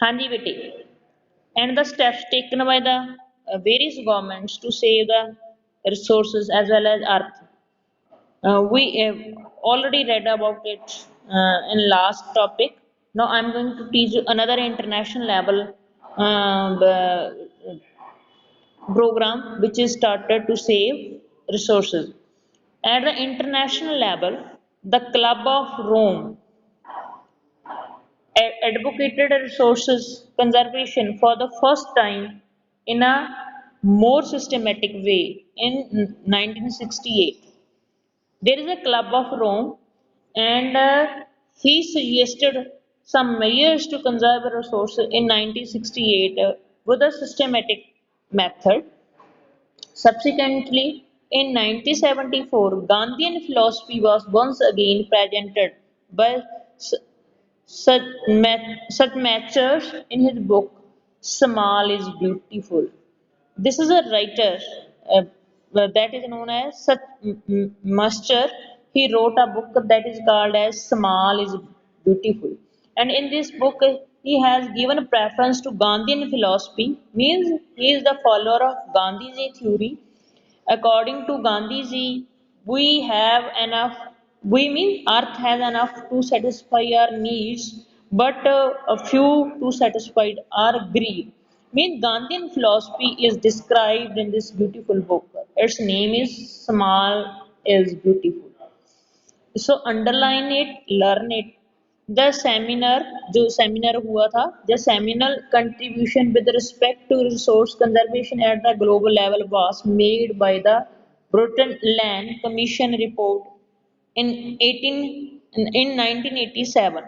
हाँ जी बेटे, and the steps taken by the various governments to save the resources as well as earth. We have already read about it in last topic. Now I'm going to teach you another international level program which is started to save resources. At the international level, the Club of Rome advocated resources conservation for the first time in a more systematic way in 1968. There is a Club of Rome, and he suggested some measures to conserve resources in 1968 with a systematic method. Subsequently, in 1974, Gandhian philosophy was once again presented by Satmatchers in his book Small is Beautiful. This is a writer uh, that is known as Master. He wrote a book that is called as Small is Beautiful. And in this book, he has given a preference to Gandhian philosophy, means he is the follower of Gandhi's theory. According to Gandhiji, we have enough, we mean earth has enough to satisfy our needs, but a few to satisfy our greed. Mean Gandhian philosophy is described in this beautiful book. Its name is Small is Beautiful. So underline it, learn it. The seminar जो seminar हुआ था, the seminal contribution with respect to resource conservation at the global level was made by the Bruton Land Commission report in 1987.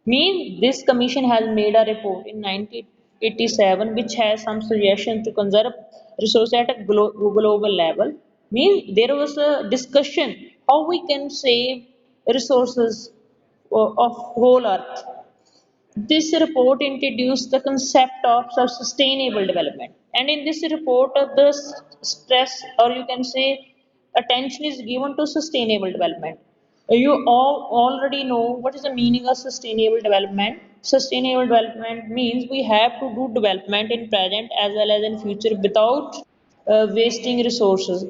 Means this commission has made a report in 1987 which has some suggestions to conserve resources at a global level. Means there was a discussion how we can save resources of whole earth. This report introduced the concept of sustainable development, and in this report, the stress, or you can say, attention is given to sustainable development. You all already know what is the meaning of sustainable development. Sustainable development means we have to do development in present as well as in future without wasting resources,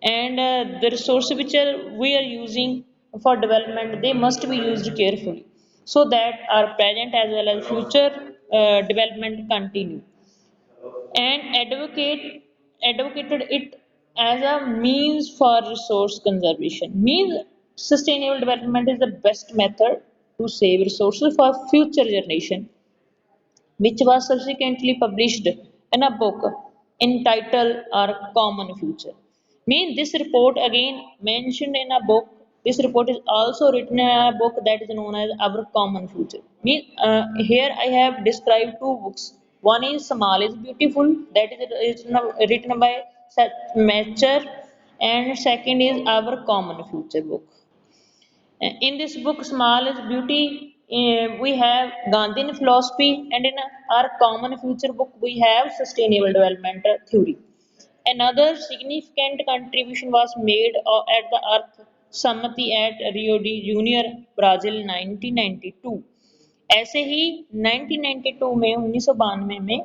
and the resources which we are using for development, they must be used carefully so that our present as well as future development continue, and advocated it as a means for resource conservation. Means sustainable development is the best method to save resources for future generation, which was subsequently published in a book entitled Our Common Future. Mean this report again mentioned in a book. This report is also written in a book that is known as Our Common Future. Mean here I have described two books. One is Small is Beautiful, that is written by Seth Matcher, and second is Our Common Future book. In this book, Small is Beauty, we have Gandhian philosophy, and in our common future book, we have sustainable development theory. Another significant contribution was made at the Earth Summit at Rio de Janeiro, Brazil 1992. ऐसे ही 1992 में 1992 में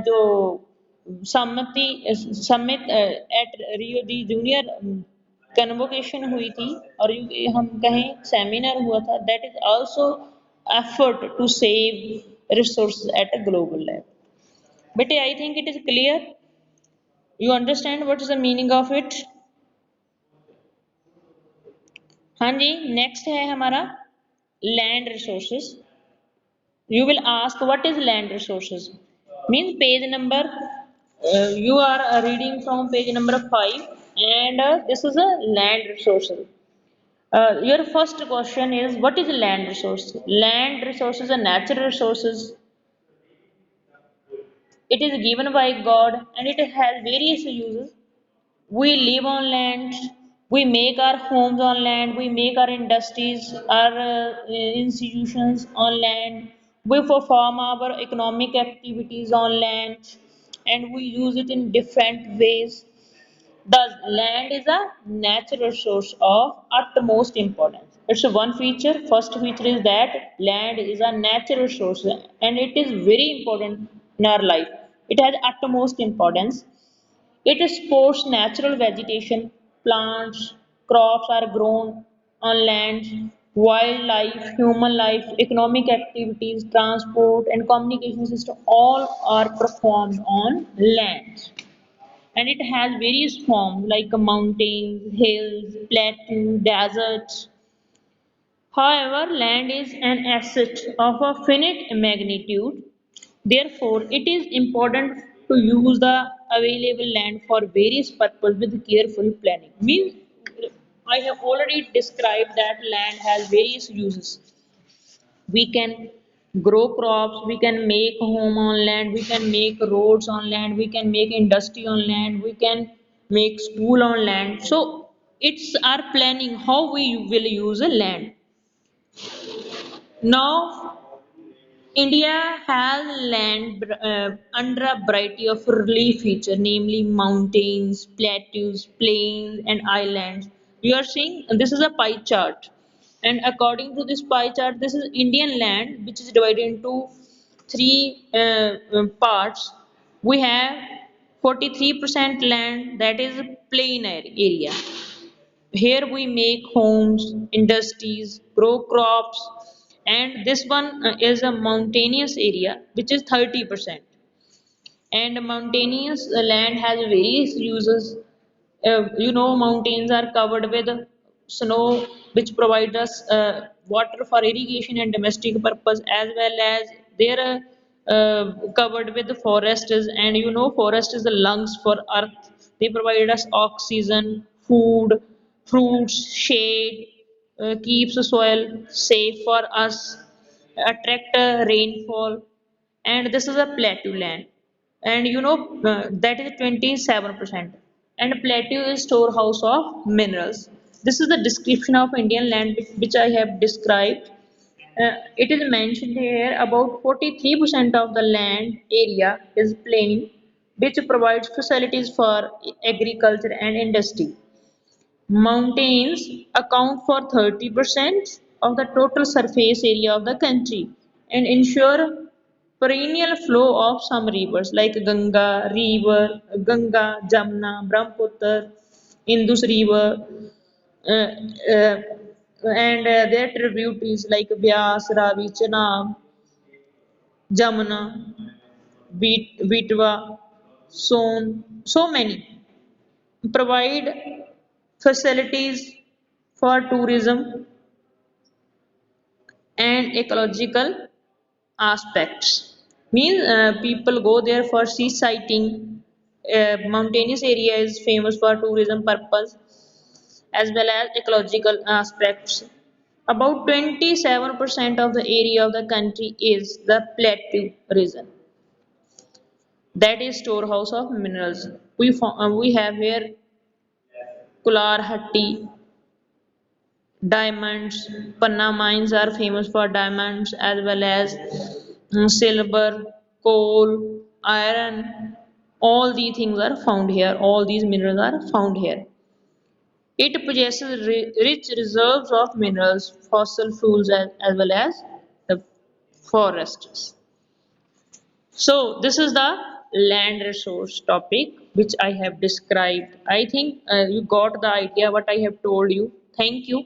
जो सम्मति summit at Rio de Janeiro convocation हुई थी, और हम कहें सेमिनार हुआ था, that is also effort to save resources at a global level. बेटे I think it is clear, you understand what is the meaning of it. हाँ जी, नेक्स्ट है हमारा land resources. You will ask what is land resources. Means page number, you are reading from page number 5, and this is a land resources. Your first question is what is land resource? Land resources are natural resources. It is given by God and it has various uses. We live on land, we make our homes on land, we make our industries, our institutions on land, we perform our economic activities on land, and we use it in different ways. Thus land is a natural source of utmost importance. It's a one feature. First feature is that land is a natural resource and it is very important in our life. It has utmost importance. It supports natural vegetation, plants, crops are grown on land, wildlife, human life, economic activities, transport, and communication system all are performed on land. And it has various forms like mountains, hills, plateaus, deserts. However, land is an asset of a finite magnitude. Therefore, it is important to use the available land for various purposes with careful planning. Means I have already described that land has various uses. We can grow crops, we can make home on land, we can make roads on land, we can make industry on land, we can make school on land. So it's our planning how we will use a land. Now India has land under a variety of relief features, namely mountains, plateaus, plains, and islands. You are seeing this is a pie chart, and according to this pie chart, this is Indian land, which is divided into three parts. We have 43% land that is plain area. Here we make homes, industries, grow crops, and this one is a mountainous area which is 30%. And mountainous land has various uses. Mountains are covered with snow, which provide us water for irrigation and domestic purpose, as well as they are covered with forests. And forest is the lungs for earth. They provide us oxygen, food, fruits, shade, keeps the soil safe for us, attract rainfall, and this is a plateau land, and that is 27%, and plateau is storehouse of minerals. This is the description of Indian land which I have described. It is mentioned here about 43% of the land area is plain, which provides facilities for agriculture and industry. Mountains account for 30% of the total surface area of the country and ensure perennial flow of some rivers like Ganga, Jamna, Brahmaputra, Indus River, uh, uh, and their tributaries like Vyas, Ravi, Chenab, Jamuna, Vitwa, Son, so many provide facilities for tourism and ecological aspects. Means people go there for sea sighting. Mountainous area is famous for tourism purpose as well as ecological aspects. About 27% of the area of the country is the plateau region. That is storehouse of minerals. We have here Kularhatti, diamonds. Panna mines are famous for diamonds as well as silver, coal, iron. All these things are found here. All these minerals are found here. It possesses rich reserves of minerals, fossil fuels, as well as the forests. So, this is the land resource topic which I have described. I think you got the idea what I have told you. Thank you.